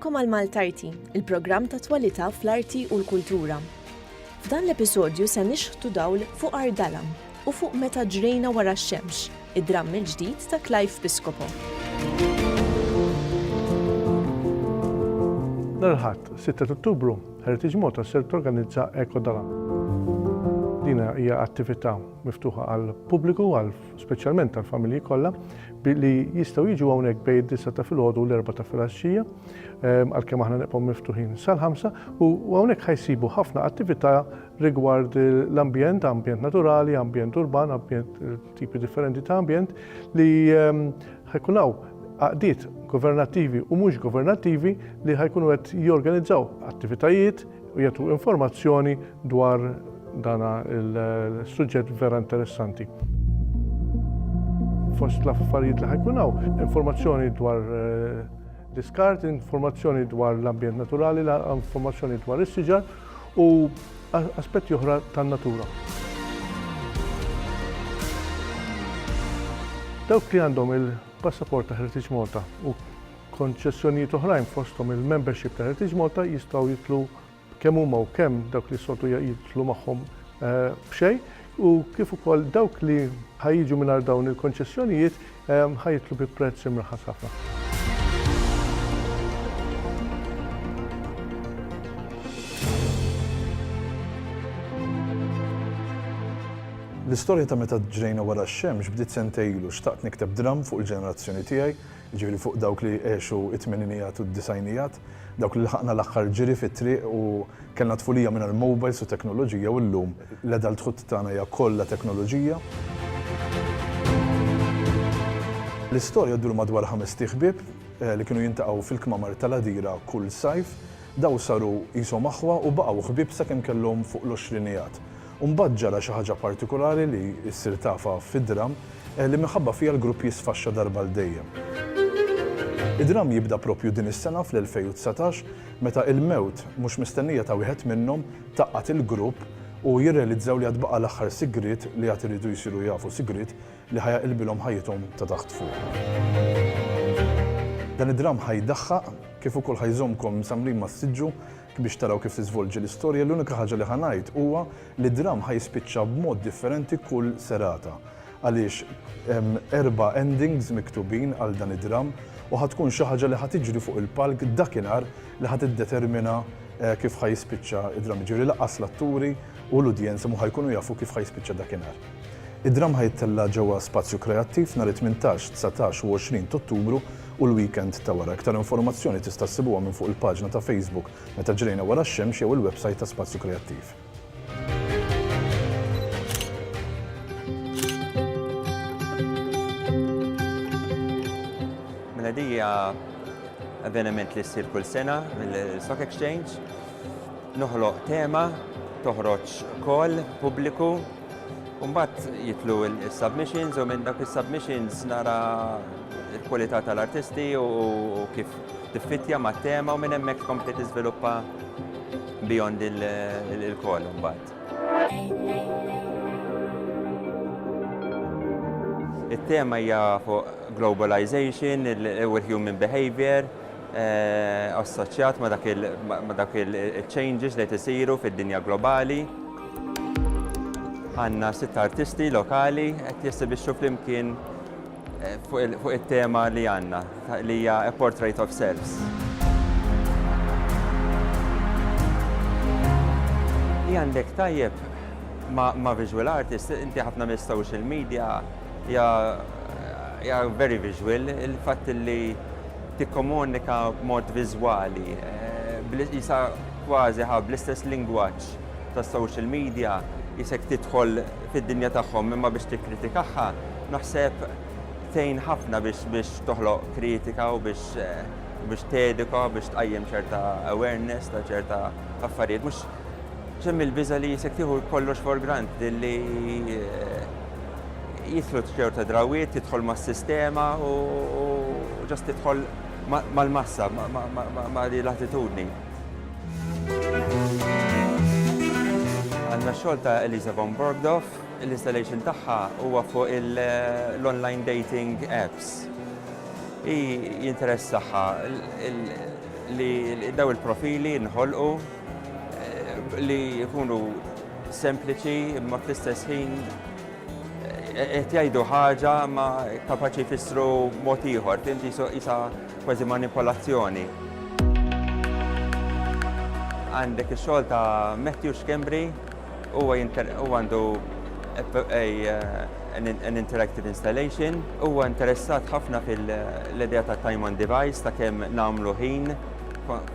Nilqakom għal Maltarti, il-programm ta' twalità fl-arti u l-kultura. F'dan l-episodju se nixħtu dawl fuq Ardalam u fuq meta ġrejna wara x-xemx, id-dramm il-ġdid ta' Clive Piscopo. L-ħadd, 6 Ottubru, Heritage Malta ser torganizza Eko Dalam. Dina hija attività miftuħa għal pubbliku, speċjalment għal familji kollha, li jistgħu jiġu hawnhekk bejn id-9 ta' filgħodu u l-4 ta' filgħaxxija, għalkemm aħna nibqgħu miftuħin sal-5 u hawnhekk ħajsibu ħafna attività rigward l-ambjent, ambjent naturali, ambjent urban, ambjent tipi differenti ta' ambjent li ħajkun hawn għaqdiet governattivi u mhux governattivi li ħajkunu qed jorganizzaw attivitajiet u jagħtu informazzjoni dwar dana il-suġġett vera interessanti. Fost l-affarijiet li ħajkun hawn informazzjoni dwar diskart, informazzjoni dwar l-ambjent naturali, informazzjoni dwar is-siġar u aspetti oħra tan-natura. Dawk li għandhom il-passaport ta' Heritage Malta u konċessjonijiet oħrajn fosthom il-membership ta' Heritage Malta jistgħu jitlu kemm huma u kemm dawk li soltu jitlu magħhom b'xejn u kif ukoll dawk li ħajjiġu mingħajr dawn il-konċessjonijiet ħajjitlu bi prezz imraħħas ħafna. L-istorja ta' meta ġrejna wara x-xemx bdiet sentej ilu xtaqt nikteb dramm fuq il-ġenerazzjoni tiegħi, jiġifieri fuq dawk li għexu it-tmeninijat u d-disajnijat, dawk li ħaqna l-aħħar ġiri fit-triq u kellna tfulija mingħajr mobiles u teknoloġija u llum l-edha l-tħutt tagħna hija kollha teknoloġija. L-istorja ddur madwar 5 ħbieb li kienu jintaqgħu fil-kmamar tal-Għadira kull sajf, daw saru qishom aħwa u baqgħu ħbieb sakemm kellhom fuq l-20 Mbagħad ġara xi ħaġa partikolari li ssir tafa fid-dramm li minħabba fiha l-grupp jisfaxxa darba l-dejjem. Id-dramm jibda propju din is-sena fl-2019 meta il-mewt mhux mistennija ta' wieħed minnhom taqqat il-grupp u jirrealizzaw li għad baqa' l-aħħar sigriet li għad iridu jsiru jafu sigriet li ħajaqilbilhom ħajjithom ta' taħt fuq. Dan id-dramm ħajdaħħaq kif ukoll ħajżommkom samrin mas-siġġu biex taraw kif tiżvolġi l-istorja, l-unika ħaġa li ħanajt huwa li d-dramm ħajspiċċa b'mod differenti kull serata. Għaliex 4 endings miktubin għal dan id-dramm u ħatkun xi ħaġa li ħatiġri fuq il-palk dakinhar li ħatiddetermina kif ħajspiċċa id-dramm. Ġifieri laqqas l-atturi u l-udjenza mhu ħajkunu jafu kif ħajspiċċa dakinhar. Id-dramm ħajtella ġewwa Spazju Kreattiv nhar 18, 19 u 20 Ottubru u l-weekend ta' wara. Aktar informazzjoni tista' ssibuha minn fuq il-paġna ta' Facebook meta ġrejna wara x-xemx jew il-website ta' Spazju Kreattiv. Mela hija avveniment li ssir kull sena mill-Stock Exchange, noħloq tema, toħroġ call pubbliku, u mbagħad jitlu il-submissions u minn dak is-submissions nara l-kwalità tal-artisti u kif tiffittja mat-tema u minn hemmhekk tkompli tiżviluppa beyond il-call mbagħad. It-tema hija fuq globalization, il-human behavior, assoċjat ma dak il-changes li tisiru fid-dinja globali. Għandna 6 artisti lokali qed jessibixxu flimkien fuq it-tema li għandna li hija A Portrait of Selves. Li għandek tajjeb ma' visual artist, inti ħafna mis-social media hija very visual, il-fatt li tikkomunika b'mod viżwali, jisa kważi bl-istess lingwaġġ tas-social media jisek tidħol fid-dinja tagħhom imma biex tikkritikaħħa, naħseb tgħin ħafna biex toħloq kritika u biex tedika, biex tqajjem ċerta awareness ta' ċerta affarijiet. Mhux ġemm il-biża li jisek tieħu kollox for granted li jidħlu ċerta drawiet, tidħol mas-sistema u ġast tidħol mal-massa, ma' di l-attitudni. Għandna x-xogħol ta' Eliza von Borgdorf, l-installation tagħha huwa fuq l-online dating apps. Jinteressaħħa li daw il-profili nħolqu li jkunu sempliċi imma fl-istess ħin qed jgħidu ħaġa ma kapaċi jfissru mod ieħor, tinti isa kważi manipolazzjoni. Għandek ix-xogħol ta' Matthew Schembri huwa għandu an interactive installation, huwa interessat ħafna fil-idea ta' time on device ta' kemm nagħmlu ħin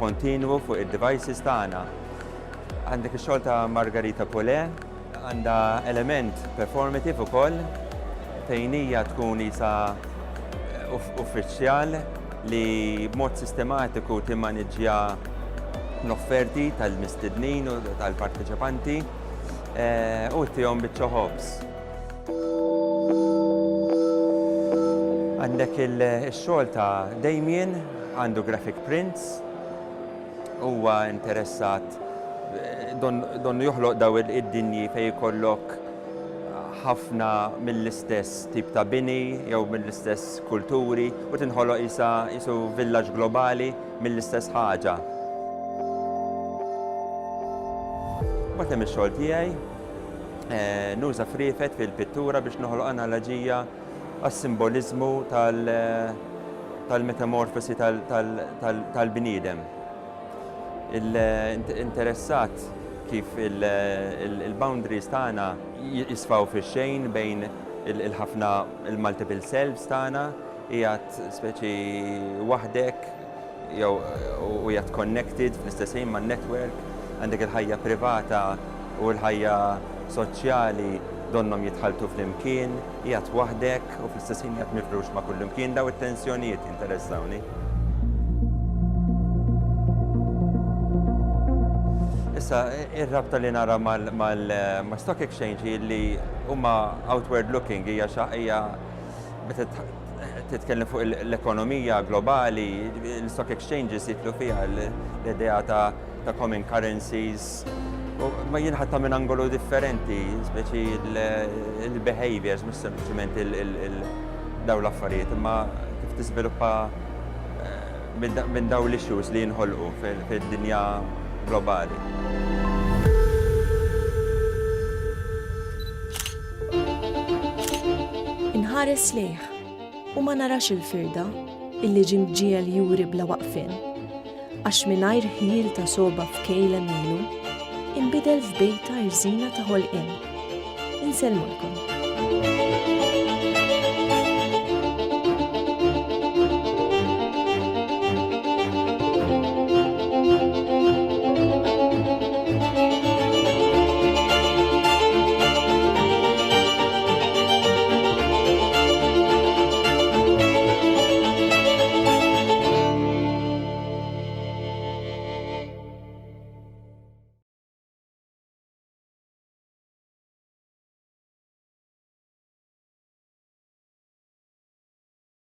kontinwu fuq id-devices tagħna. Għandek ix-xogħol ta' Margarita Poulet, għandha element performative ukoll fejn hija tkun isa uffiċjal li b'mod sistematiku timmaneġġja l-offerti tal-mistednin u tal-parteċipanti u tihom biċ-ċoħobs. Għandek il-xogħol ta' Damien, għandu graphic prints, huwa interessat donnu joħloq daw id-dinji fej jkollok ħafna mill-istess tip ta' bini jew mill-istess kulturi u tinħoloq isu villaġġ globali mill-istess ħaġa. Waqt hemm ix-xogħol tiegħi nuża friefet fil-pittura biex noħloq analoġija għas-simboliżmu tal-metamorfosi tal-bniedem. Interessat kif il-boundaries tagħna jisfaw fix-xejn bejn il-ħafna il-multiple selves tagħna qiegħed speċi waħdek jew u qiegħed connected fl-istess ħin man-network, għandek il-ħajja privata u l-ħajja soċjali donnom jitħaltu fl-imkien, qiegħed waħdek u fl-istess ħin qiegħed mifrux ma' kull imkien, daw it-tensjonijiet interessawni. Issa, ir-rabta li nara ma' stock exchange li huma outward looking hija meta titkellem fuq l-ekonomija globali, l-stock exchanges jitlu fiha l-idea ta' common currencies, ma jinħatta minn angolu differenti, speċi il-behaviors, mhux sempliċement daw l-affarijiet, imma kif tiżviluppa minn daw l-issues li jinħolqu fid-dinja globali. Inħares lejh u ma narax il-firda illi ġimġiel juri bla waqfin, għax mingħajr ħiel ta' soba f'kejla milu, inbidel f'bejta rżina ta' ħolqien. Inselmulkom.